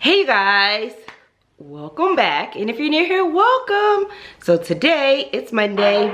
Hey you guys, welcome back, and if you're new here, welcome. So today it's Monday.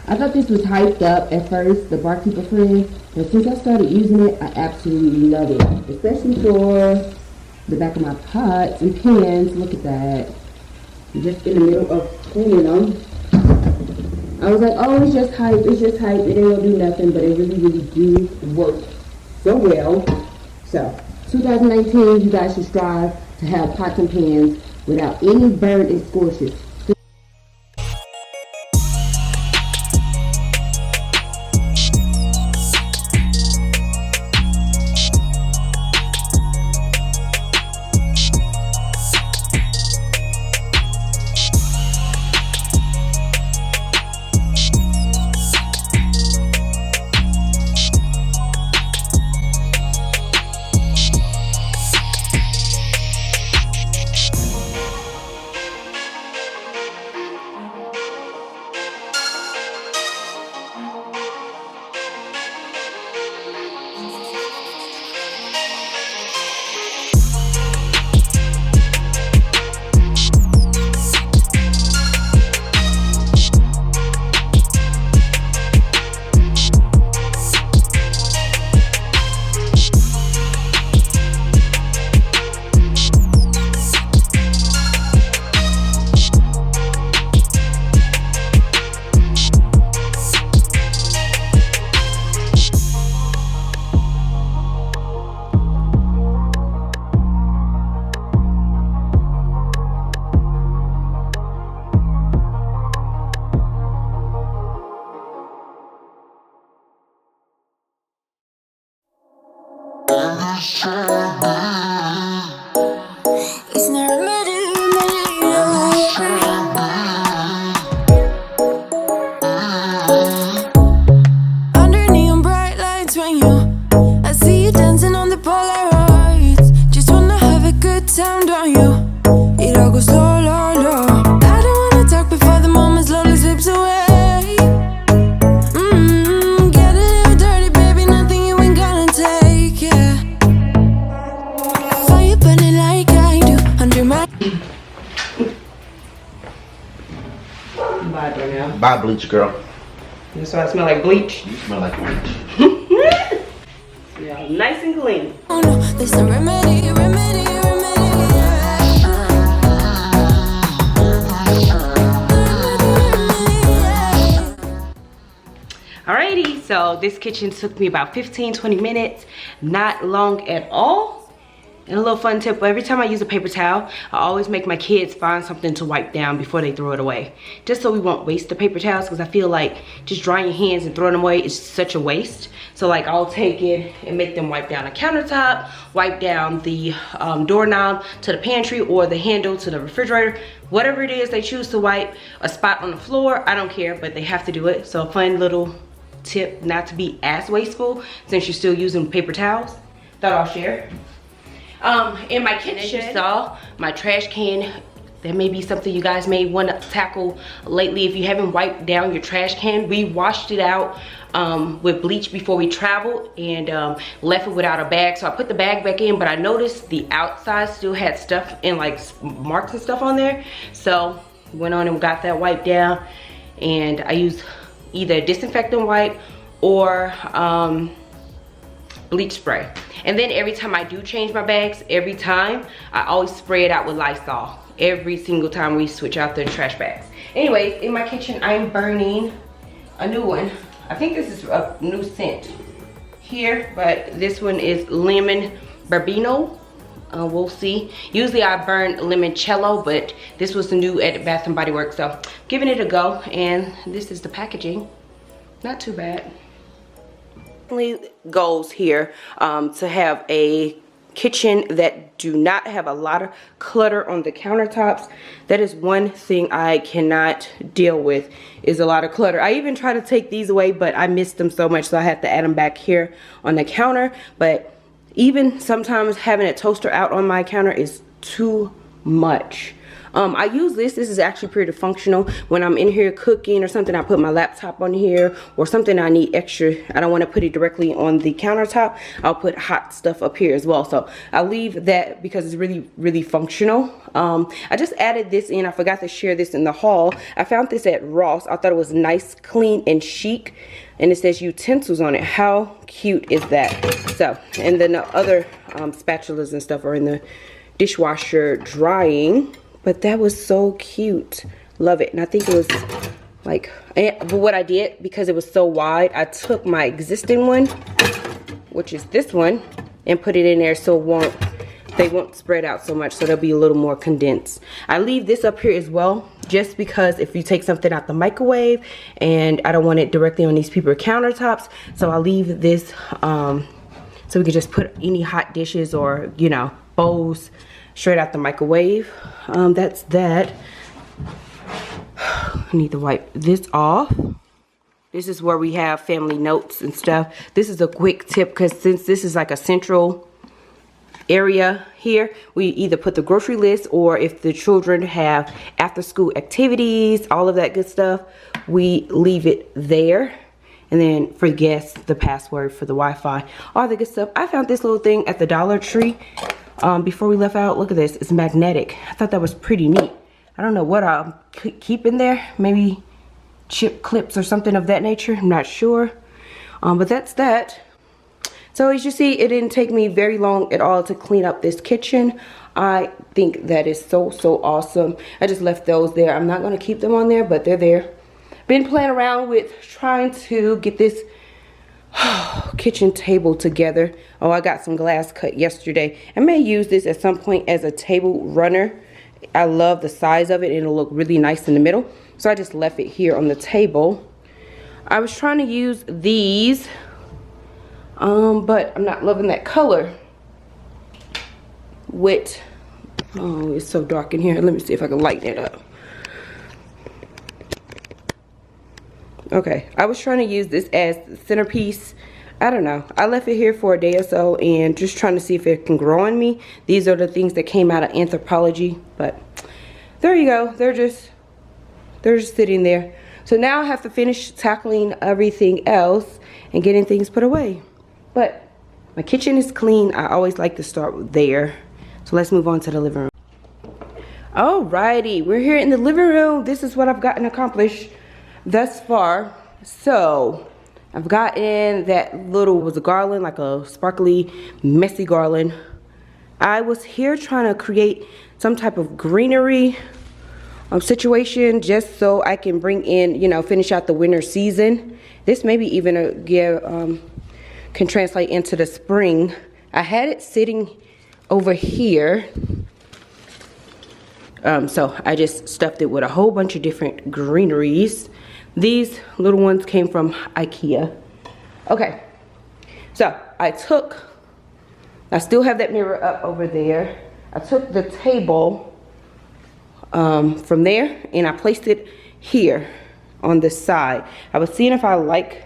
I thought this was hyped up at first, the barkeeper friend, but since I started using it, I absolutely love it. Especially for the back of my pots and pans. Look at that. Just in the middle of cleaning them. I was like, oh, it's just hype, it ain't gonna do nothing, but it really do work so well. So, 2019, you guys should strive to have pots and pans without any burn and scorches. Bye, bleach girl. So I smell like bleach. You smell like bleach. Yeah, nice and clean. Oh no, there's some remedy. Alrighty, so this kitchen took me about 15-20 minutes, not long at all. And a little fun tip, every time I use a paper towel, I always make my kids find something to wipe down before they throw it away. Just so we won't waste the paper towels, because I feel like just drying your hands and throwing them away is such a waste. So like I'll take it and make them wipe down a countertop, wipe down the doorknob to the pantry or the handle to the refrigerator. Whatever it is they choose to wipe, a spot on the floor, I don't care, but they have to do it. So a fun little tip not to be as wasteful since you're still using paper towels. Thought I'll share. In my kitchen, you saw my trash can. That may be something you guys may want to tackle lately. If you haven't wiped down your trash can, we washed it out with bleach before we traveled and left it without a bag. So I put the bag back in, but I noticed the outside still had stuff and like marks and stuff on there. So went on and got that wiped down, and I used either a disinfectant wipe or bleach spray. And then every time I do change my bags, I always spray it out with Lysol. Every single time we switch out the trash bags. Anyways, in my kitchen, I'm burning a new one. I think this is a new scent here, but this one is lemon verbena. We'll see. Usually I burn limoncello, but this was the new at Bath and Body Works, so giving it a go. And this is the packaging. Not too bad. Goals here to have a kitchen that do not have a lot of clutter on the countertops. That is one thing I cannot deal with, is a lot of clutter. I even try to take these away, but I miss them so much, so I have to add them back here on the counter. But even sometimes having a toaster out on my counter is too much. I use this is actually pretty functional. When I'm in here cooking or something, I put my laptop on here, or something I need extra, I don't want to put it directly on the countertop, I'll put hot stuff up here as well. So I'll leave that because it's really functional. I just added this in. I forgot to share this in the haul. I found this at Ross. I thought it was nice, clean, and chic, and it says utensils on it. How cute is that? So, and then the other spatulas and stuff are in the dishwasher drying. But that was so cute. Love it. And I think it was like, but what I did, because it was so wide, I took my existing one, which is this one, and put it in there so they won't spread out so much, so they'll be a little more condensed. I leave this up here as well, just because if you take something out the microwave, and I don't want it directly on these paper countertops, so I'll leave this so we can just put any hot dishes or, you know, bowls straight out the microwave. That's that. I need to wipe this off. This is where we have family notes and stuff. This is a quick tip, because since this is like a central area here, we either put the grocery list, or if the children have after school activities, all of that good stuff, we leave it there. And then for guests, the password for the Wi-Fi, all the good stuff. I found this little thing at the Dollar Tree before we left out. Look at this, it's magnetic. I thought that was pretty neat. I don't know what I'll keep in there, maybe chip clips or something of that nature, I'm not sure. But that's that. So as you see, it didn't take me very long at all to clean up this kitchen. I think that is so awesome. I just left those there. I'm not going to keep them on there, but they're there. Been playing around with trying to get this kitchen table together. Oh, I got some glass cut yesterday. I may use this at some point as a table runner. I love the size of it, and it'll look really nice in the middle. So I just left it here on the table. I was trying to use these, but I'm not loving that color. With, oh, it's so dark in here. Let me see if I can lighten it up. Okay, I was trying to use this as the centerpiece. I don't know. I left it here for a day or so and just trying to see if it can grow on me. These are the things that came out of anthropology, but there you go. They're just sitting there. So now I have to finish tackling everything else and getting things put away. But my kitchen is clean. I always like to start there. So let's move on to the living room. Alrighty, we're here in the living room. This is what I've gotten accomplished thus far. So I've gotten that little, was a garland, like a sparkly, messy garland. I was here trying to create some type of greenery situation just so I can bring in, you know, finish out the winter season. This maybe even can translate into the spring. I had it sitting over here. So I just stuffed it with a whole bunch of different greeneries. These little ones came from IKEA. Okay, so I still have that mirror up over there. I took the table from there and I placed it here on this side. I was seeing if I like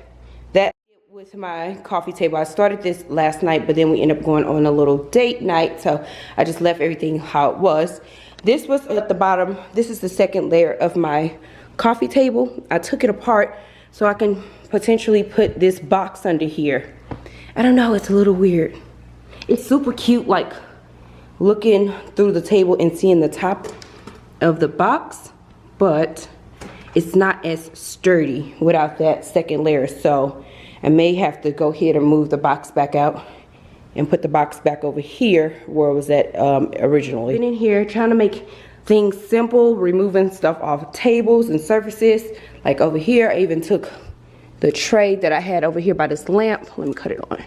that with my coffee table. I started this last night, but then we ended up going on a little date night, so I just left everything how it was. This was at the bottom. This is the second layer of my coffee table. I took it apart so I can potentially put this box under here. I don't know, it's a little weird. It's super cute, like looking through the table and seeing the top of the box, but it's not as sturdy without that second layer. So I may have to go ahead and move the box back out and put the box back over here where it was at originally. Been in here trying to make things simple, removing stuff off tables and surfaces. Like over here, I even took the tray that I had over here by this lamp. Let me cut it on.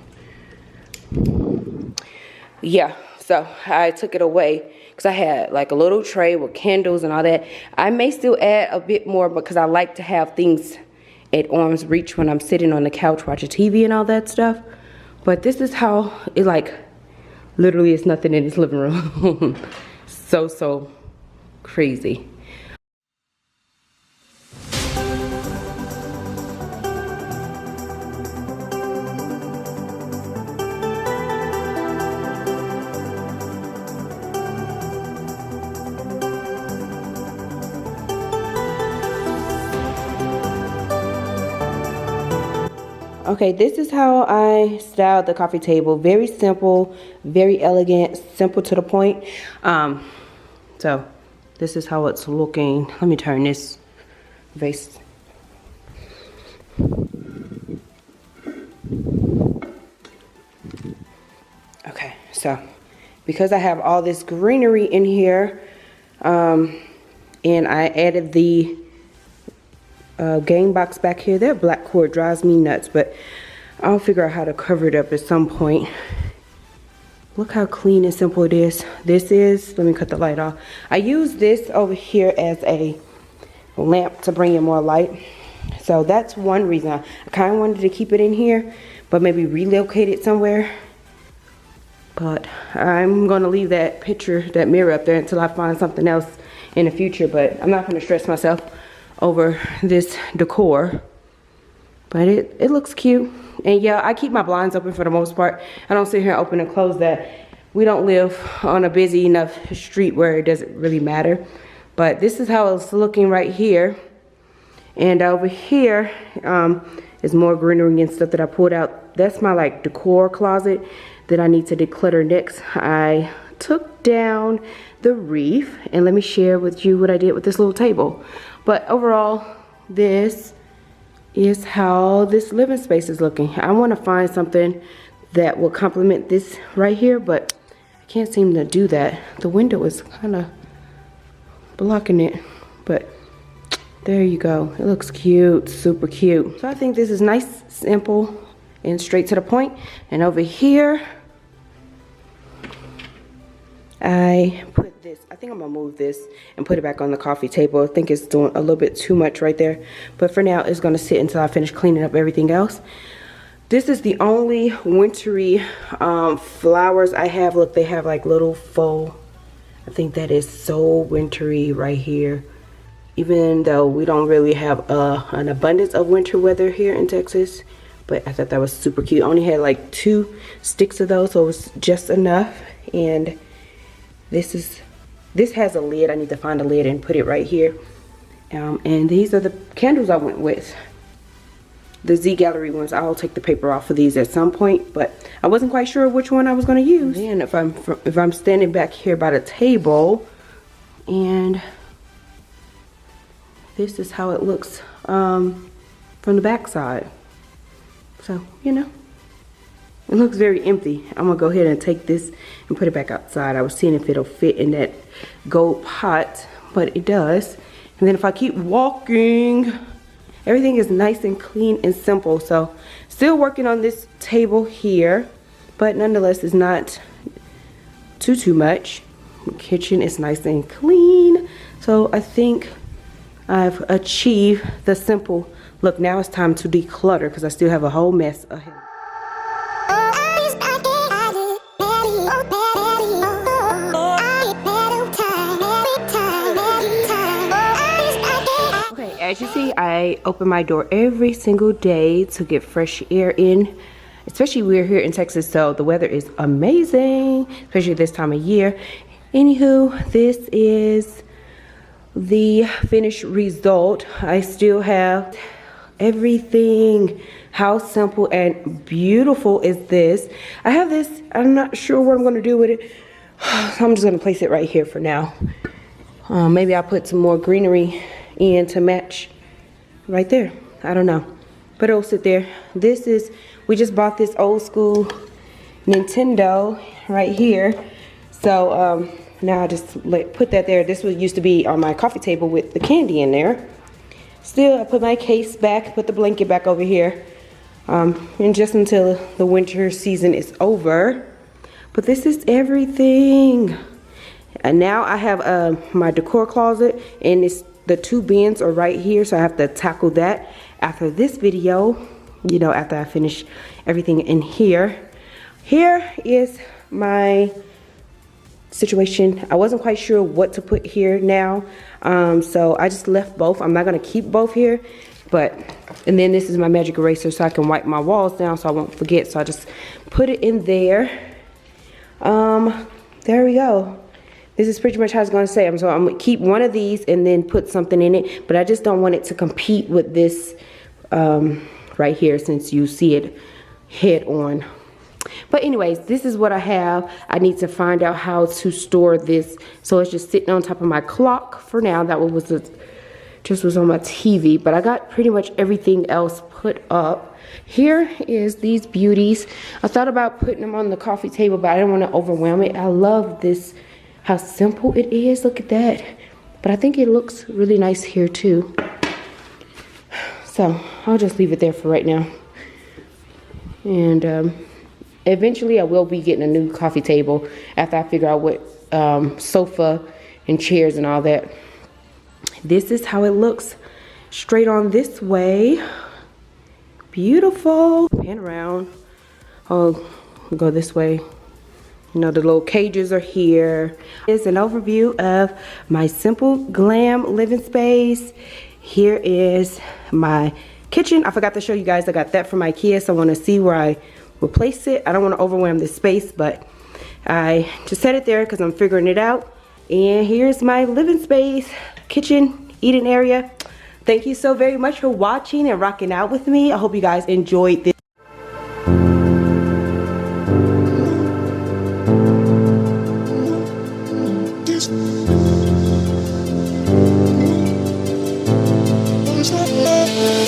Yeah, so I took it away because I had like a little tray with candles and all that. I may still add a bit more because I like to have things at arm's reach when I'm sitting on the couch watching TV and all that stuff. But this is how it, like, literally is nothing in this living room. So crazy. Okay, this is how I styled the coffee table. Very simple, very elegant, simple to the point. So this is how it's looking. Let me turn this vase. Okay, so because I have all this greenery in here, and I added the game box back here. That black cord drives me nuts, but I'll figure out how to cover it up at some point. Look how clean and simple it is. This is, let me cut the light off. I use this over here as a lamp to bring in more light. So that's one reason. I kind of wanted to keep it in here, but maybe relocate it somewhere. But I'm going to leave that picture, that mirror up there until I find something else in the future. But I'm not going to stress myself over this decor, but it looks cute. And yeah, I keep my blinds open for the most part. I don't sit here and open and close that. We don't live on a busy enough street where it doesn't really matter. But this is how it's looking right here. And over here is more greenery and stuff that I pulled out. That's my like decor closet that I need to declutter next. I took down the wreath, and let me share with you what I did with this little table. But overall, this is how this living space is looking. I want to find something that will complement this right here, but I can't seem to do that. The window is kind of blocking it, but there you go. It looks cute, super cute. So I think this is nice, simple, and straight to the point. And over here, I put this, I think I'm gonna move this and put it back on the coffee table. I think it's doing a little bit too much right there, but for now it's gonna sit until I finish cleaning up everything else. This is the only wintry flowers I have. Look, they have like little faux. I think that is so wintry right here. Even though we don't really have an abundance of winter weather here in Texas, but I thought that was super cute. I only had like 2 sticks of those, so it was just enough. And this has a lid. I need to find a lid and put it right here. And these are the candles I went with. The Z Gallery ones. I'll take the paper off of these at some point, but I wasn't quite sure which one I was going to use. And if I'm standing back here by the table, and this is how it looks from the back side. So, you know, it looks very empty. I'm gonna go ahead and take this and put it back outside. I was seeing if it'll fit in that gold pot, but it does. And then if I keep walking, everything is nice and clean and simple. So still working on this table here, but nonetheless it's not too much. The kitchen is nice and clean. So I think I've achieved the simple look. Now it's time to declutter because I still have a whole mess ahead. As you see, I open my door every single day to get fresh air in. Especially we're here in Texas, so the weather is amazing, especially this time of year. Anywho, this is the finished result. I still have everything. How simple and beautiful is this? I have this, I'm not sure what I'm going to do with it. So I'm just going to place it right here for now. Maybe I'll put some more greenery in to match right there. I don't know, but it'll sit there. This is, we just bought this old school Nintendo right here. So now I just put that there. This used to be on my coffee table with the candy in there. Still, I put my case back, put the blanket back over here, and just until the winter season is over. But this is everything. And now I have my decor closet, and it's the 2 bins are right here, so I have to tackle that after this video, you know, after I finish everything in here. Here is my situation. I wasn't quite sure what to put here now, so I just left both. I'm not gonna keep both here, and then this is my magic eraser so I can wipe my walls down so I won't forget. So I just put it in there. There we go. This is pretty much how it's gonna say. So I'm gonna keep one of these and then put something in it, but I just don't want it to compete with this right here, since you see it head on. But anyways, this is what I have. I need to find out how to store this. So it's just sitting on top of my clock for now. That was just was on my TV, but I got pretty much everything else put up. Here is these beauties. I thought about putting them on the coffee table, but I didn't want to overwhelm it. I love this, how simple it is. Look at that. But I think it looks really nice here too. So I'll just leave it there for right now. And eventually I will be getting a new coffee table after I figure out what sofa and chairs and all that. This is how it looks straight on this way. Beautiful. Pan around. I'll go this way. You know, the little cages are here. Here's an overview of my simple glam living space. Here is my kitchen. I forgot to show you guys, I got that from IKEA, so I want to see where I will place it. I don't want to overwhelm this space, but I just set it there because I'm figuring it out. And here's my living space, kitchen, eating area. Thank you so very much for watching and rocking out with me. I hope you guys enjoyed this.